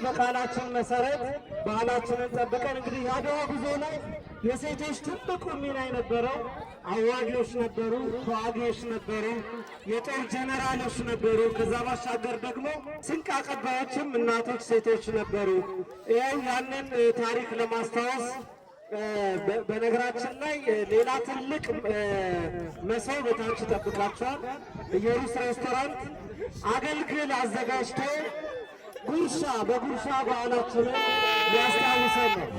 በቃላችን መሰረት ባህላችንን ጠብቀን እንግዲህ የአድዋ ጉዞ ላይ የሴቶች ትልቁ ሚና የነበረው አዋጊዎች ነበሩ፣ ተዋጊዎች ነበሩ፣ የጦር ጀነራሎች ነበሩ። ከዛ ባሻገር ደግሞ ስንቅ አቀባዮችም እናቶች፣ ሴቶች ነበሩ። ይኸው ያንን ታሪክ ለማስታወስ በነገራችን ላይ ሌላ ትልቅ መሶብ በታች ይጠብቃቸዋል። ኢየሩስ ሬስቶራንት አገልግል አዘጋጅቶ ጉርሻ በጉርሻ በዓላችንን ሊያስታውሰን ነው።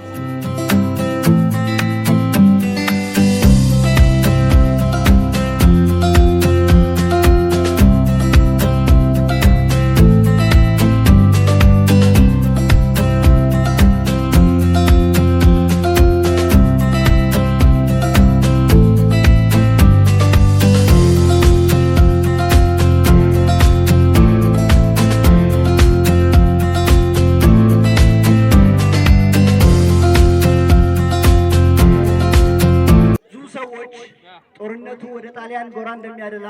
ጦርነቱ ወደ ጣሊያን ጎራ እንደሚያደላ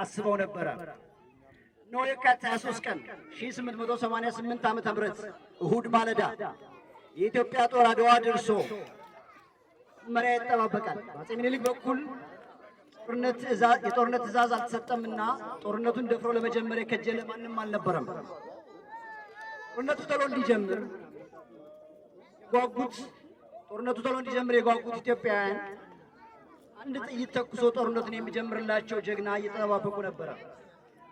አስበው ነበረ። ነው የካቲት 23 ቀን 1888 ዓመተ ምህረት እሁድ ማለዳ የኢትዮጵያ ጦር አድዋ ደርሶ መሪያ ይጠባበቃል። በአፄ ምኒልክ በኩል የጦርነት ትዕዛዝ አልተሰጠምና ጦርነቱን ደፍሮ ለመጀመር የከጀለ ማንም አልነበረም። ጦርነቱ ቶሎ እንዲጀምር የጓጉት ኢትዮጵያውያን አንድ ጥይት ተኩሶ ጦርነቱን የሚጀምርላቸው ጀግና እየተጠባበቁ ነበረ።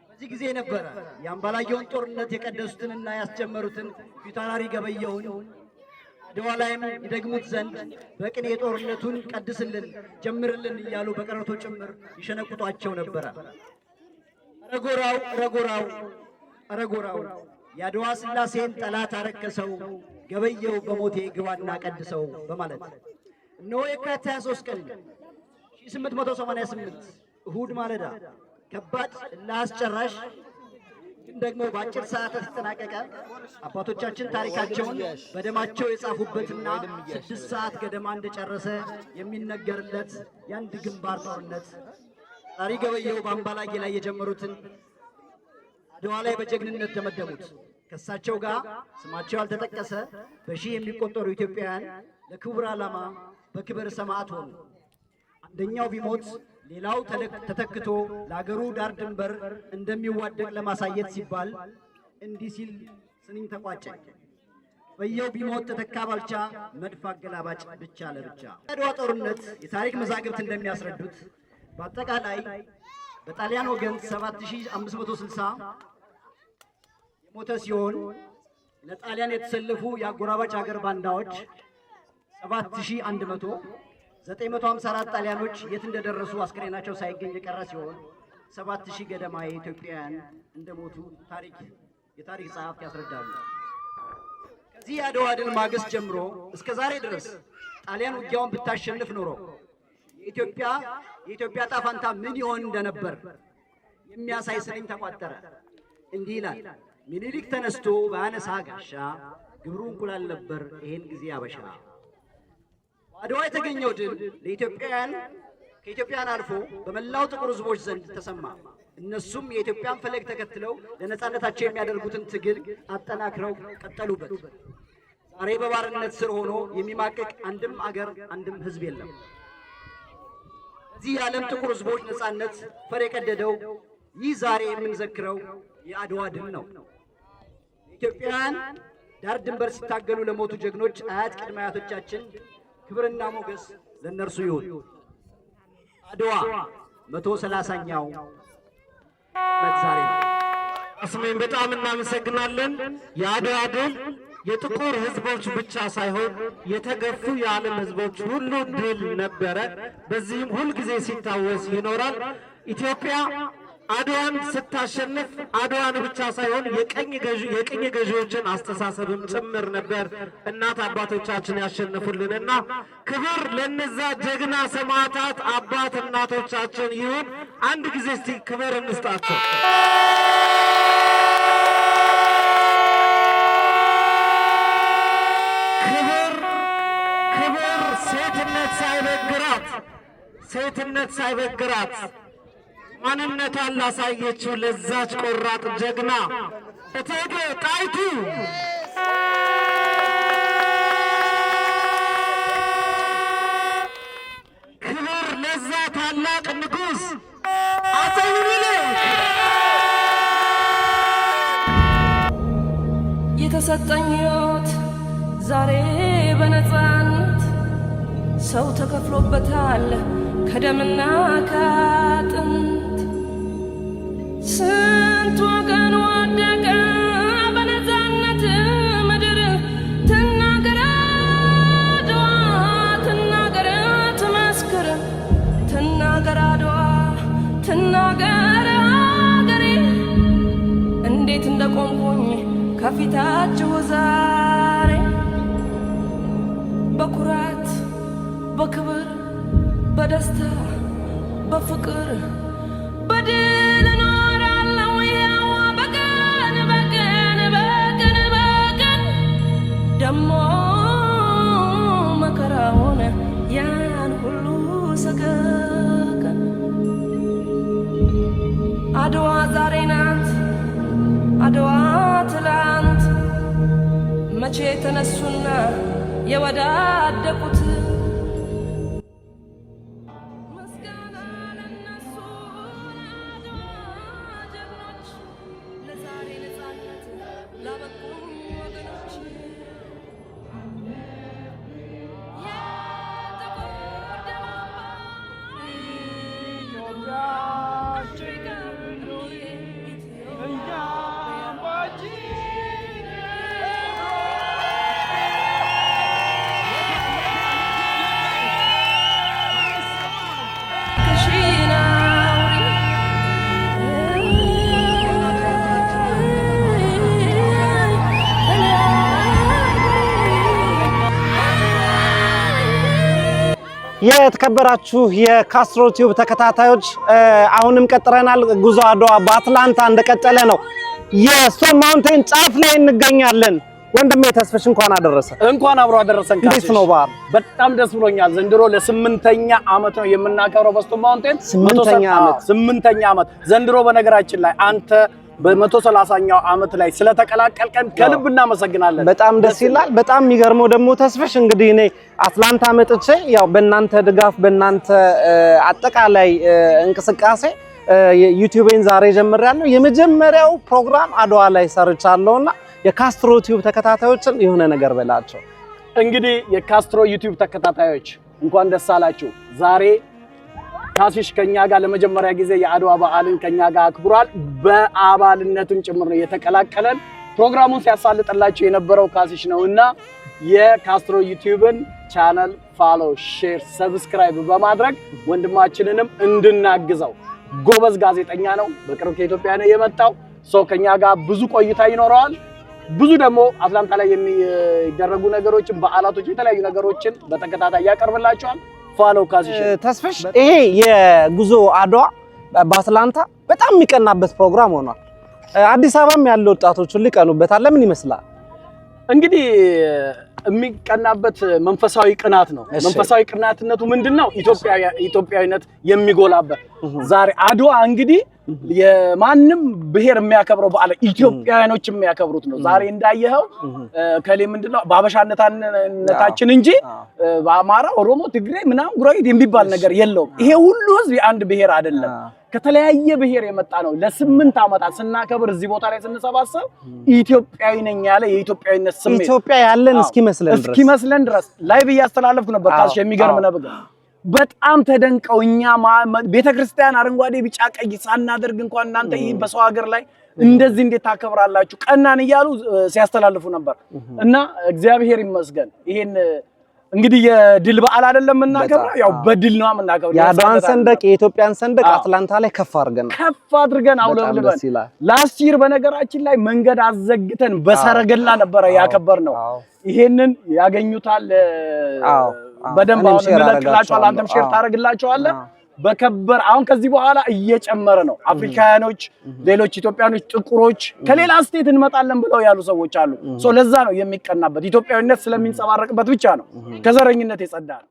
በዚህ ጊዜ ነበረ የአምባላየውን ጦርነት የቀደሱትንና ያስጀመሩትን ፊታውራሪ ገበየሁን አድዋ ላይም ይደግሙት ዘንድ በቅኔ ጦርነቱን ቀድስልን፣ ጀምርልን እያሉ በቀረቶ ጭምር ይሸነቁጧቸው ነበረ። ረጎራው የአድዋ ሥላሴን ጠላት አረከሰው፣ ገበየሁ በሞቴ ግባና ቀድሰው በማለት እነሆ የካቲት 23 ቀን 1888 እሁድ ማለዳ ከባድ ለአስጨራሽ ግን ደግሞ በአጭር ሰዓታት ተጠናቀቀ። አባቶቻችን ታሪካቸውን በደማቸው የጻፉበትና 6 ሰዓት ገደማ እንደጨረሰ የሚነገርለት የአንድ ግንባር ጦርነት ጣሪ ገበየሁ በአምባላጌ ላይ የጀመሩትን አድዋ ላይ በጀግንነት ደመደሙት። ከእሳቸው ጋር ስማቸው ያልተጠቀሰ በሺህ የሚቆጠሩ ኢትዮጵያውያን ለክቡር ዓላማ በክብር ሰማዕት ሆኑ። አንደኛው ቢሞት ሌላው ተተክቶ ለአገሩ ዳር ድንበር እንደሚዋደቅ ለማሳየት ሲባል እንዲህ ሲል ስንኝ ተቋጨ። ገበየሁ ቢሞት ተተካ ባልቻ፣ መድፍ አገላባጭ ብቻ ለብቻ። የአድዋ ጦርነት የታሪክ መዛግብት እንደሚያስረዱት በአጠቃላይ በጣሊያን ወገን 7560 የሞተ ሲሆን ለጣሊያን የተሰለፉ የአጎራባጭ ሀገር ባንዳዎች 7100፣ 954 ጣሊያኖች የት እንደደረሱ አስክሬናቸው ሳይገኝ የቀረ ሲሆን 7000 ገደማ የኢትዮጵያውያን እንደሞቱ የታሪክ ጸሐፍት ያስረዳሉ። ከዚህ የአድዋ ድል ማግስት ጀምሮ እስከ ዛሬ ድረስ ጣሊያን ውጊያውን ብታሸንፍ ኖሮ የኢትዮጵያ ዕጣ ፈንታ ምን ይሆን እንደነበር የሚያሳይ ስንኝ ተቋጠረ። እንዲህ ይላል። ምኒልክ ተነስቶ በአነሳ ጋሻ ግብሩ እንቁላል ነበር ይሄን ጊዜ አበሻ። አድዋ የተገኘው ድል ከኢትዮጵያን አልፎ በመላው ጥቁር ሕዝቦች ዘንድ ተሰማ። እነሱም የኢትዮጵያን ፈለግ ተከትለው ለነጻነታቸው የሚያደርጉትን ትግል አጠናክረው ቀጠሉበት። ዛሬ በባርነት ስር ሆኖ የሚማቀቅ አንድም አገር አንድም ሕዝብ የለም። እዚህ የዓለም ጥቁር ሕዝቦች ነጻነት ፈር የቀደደው ይህ ዛሬ የምንዘክረው የአድዋ ድል ነው። ኢትዮጵያውያን ዳር ድንበር ሲታገሉ ለሞቱ ጀግኖች አያት ቅድመ አያቶቻችን ክብርና ሞገስ ለነርሱ ይሁን። አድዋ 130ኛው ዛሬ አስሜን በጣም እናመሰግናለን። የአድዋ ድል የጥቁር ህዝቦች ብቻ ሳይሆን የተገፉ የዓለም ህዝቦች ሁሉ ድል ነበረ። በዚህም ሁል ጊዜ ሲታወስ ይኖራል። ኢትዮጵያ አድዋን ስታሸንፍ አድዋን ብቻ ሳይሆን የቅኝ ገዢዎችን አስተሳሰብም ጭምር ነበር እናት አባቶቻችን ያሸንፉልንና ክብር ለነዛ ጀግና ሰማዕታት አባት እናቶቻችን ይሁን። አንድ ጊዜ እስቲ ክብር እንስጣቸው። ክብር ሴትነት ሳይበግራት ማንነቷን ላሳየችው ለዛች ቆራጥ ጀግና እቴጌ ጣይቱ ክብር ለዛ ታላቅ ንጉሥ አፄ ምኒልክ የተሰጠኝ ሕይወት ዛሬ በነፃነት ሰው ተከፍሎበታል ከደምና ከአጥንት ስንት ወገን ወደቀ በነፃነት ምድር ትናገር አድዋ ትናገር ትመስክር ትናገር አድዋ ትናገር አገሬ እንዴት እንደቆምኩኝ ከፊታችሁ ዛሬ በኩራት በክብር በደስታ በፍቅር በድል እኖራለሁ ያው በቀን በቀን በቀን በቀን ደሞ መከራውን ያን ሁሉ ሰቀቀን አድዋ ዛሬ ናት አድዋ ትላንት መቼ ተነሱና የወዳደቁት የተከበራችሁ የካስትሮ ቲዩብ ተከታታዮች አሁንም ቀጥረናል። ጉዞ አድዋ በአትላንታ እንደቀጠለ ነው። የስቶን ማውንቴን ጫፍ ላይ እንገኛለን። ወንድሜ ተስፍሽ እንኳን አደረሰ። እንኳን አብሮ አደረሰን። እንዴት ነው በዓል? በጣም ደስ ብሎኛል። ዘንድሮ ለ8ኛ ዓመት ነው የምናከብረው በስቶን ማውንቴን 8ኛ ዓመት ዘንድሮ። በነገራችን ላይ አንተ በ130ኛው ዓመት ላይ ስለተቀላቀልከን ከልብ እናመሰግናለን። በጣም ደስ ይላል። በጣም የሚገርመው ደግሞ ተስፍሽ እንግዲህ እኔ አትላንታ መጥቼ ያው በእናንተ ድጋፍ በእናንተ አጠቃላይ እንቅስቃሴ ዩቲዩብን ዛሬ ጀምሬያለሁ። የመጀመሪያው ፕሮግራም አድዋ ላይ ሰርቻለሁና የካስትሮ ቲዩብ ተከታታዮችን የሆነ ነገር በላቸው። እንግዲህ የካስትሮ ዩቲዩብ ተከታታዮች እንኳን ደስ አላችሁ። ዛሬ ካሲሽ ከኛ ጋር ለመጀመሪያ ጊዜ የአድዋ በዓልን ከኛ ጋር አክብሯል። በአባልነቱም ጭምር ነው የተቀላቀለን። ፕሮግራሙን ሲያሳልጥላችሁ የነበረው ካሲሽ ነውና የካስትሮ ዩቲዩብን ቻናል ፎሎ፣ ሼር፣ ሰብስክራይብ በማድረግ ወንድማችንንም እንድናግዘው። ጎበዝ ጋዜጠኛ ነው። በቅርብ ከኢትዮጵያ ነው የመጣው። ሰው ከኛ ጋር ብዙ ቆይታ ይኖረዋል። ብዙ ደግሞ አትላንታ ላይ የሚደረጉ ነገሮችን፣ በዓላቶች፣ የተለያዩ ነገሮችን በተከታታይ ያቀርብላችኋል። ፎሎ ካሲሽ። ተስፍሽ ይሄ የጉዞ አድዋ በአትላንታ በጣም የሚቀናበት ፕሮግራም ሆኗል። አዲስ አበባም ያሉ ወጣቶች ሁሉ ይቀኑበታል። ለምን ይመስላል? እንግዲህ የሚቀናበት መንፈሳዊ ቅናት ነው። መንፈሳዊ ቅናትነቱ ምንድነው? ኢትዮጵያዊነት የሚጎላበት ዛሬ አድዋ እንግዲህ የማንም ብሔር የሚያከብረው በዓል ኢትዮጵያውያኖች የሚያከብሩት ነው። ዛሬ እንዳየኸው ከሌ ምንድነው ባበሻነታችን እንጂ በአማራ፣ ኦሮሞ፣ ትግሬ ምናምን ጉራጌ የሚባል ነገር የለውም። ይሄ ሁሉ ህዝብ የአንድ ብሔር አይደለም። ከተለያየ ብሔር የመጣ ነው። ለ8 ዓመታት ስናከብር እዚህ ቦታ ላይ ስንሰባሰብ ኢትዮጵያዊ ነኝ ያለ የኢትዮጵያዊነት ስሜት ኢትዮጵያ ያለን እስኪመስለን ድረስ ላይቭ እያስተላለፍኩ ነበር። ካሽ የሚገርም ነበር። በጣም ተደንቀው እኛ ቤተክርስቲያን አረንጓዴ ቢጫ ቀይ ሳናደርግ እንኳን እናንተ ይሄን በሰው ሀገር ላይ እንደዚህ እንዴት ታከብራላችሁ ቀናን እያሉ ሲያስተላልፉ ነበር። እና እግዚአብሔር ይመስገን ይሄን እንግዲህ የድል በዓል አይደለም የምናከብረው፣ ያው በድል ነው የምናከብረው። የአድዋን ሰንደቅ የኢትዮጵያን ሰንደቅ አትላንታ ላይ ከፍ አድርገን አውለብልበን ላስት ይር በነገራችን ላይ መንገድ አዘግተን በሰረገላ ነበረ ያከበርነው። ይሄንን ያገኙታል በደንብ አሁን እንለቅላችኋል፣ አንተም ሼር ታደርግላችኋለህ። በከበር አሁን ከዚህ በኋላ እየጨመረ ነው። አፍሪካውያኖች፣ ሌሎች ኢትዮጵያኖች፣ ጥቁሮች ከሌላ ስቴት እንመጣለን ብለው ያሉ ሰዎች አሉ። ለዛ ነው የሚቀናበት፣ ኢትዮጵያዊነት ስለሚንጸባረቅበት ብቻ ነው። ከዘረኝነት የጸዳ ነው።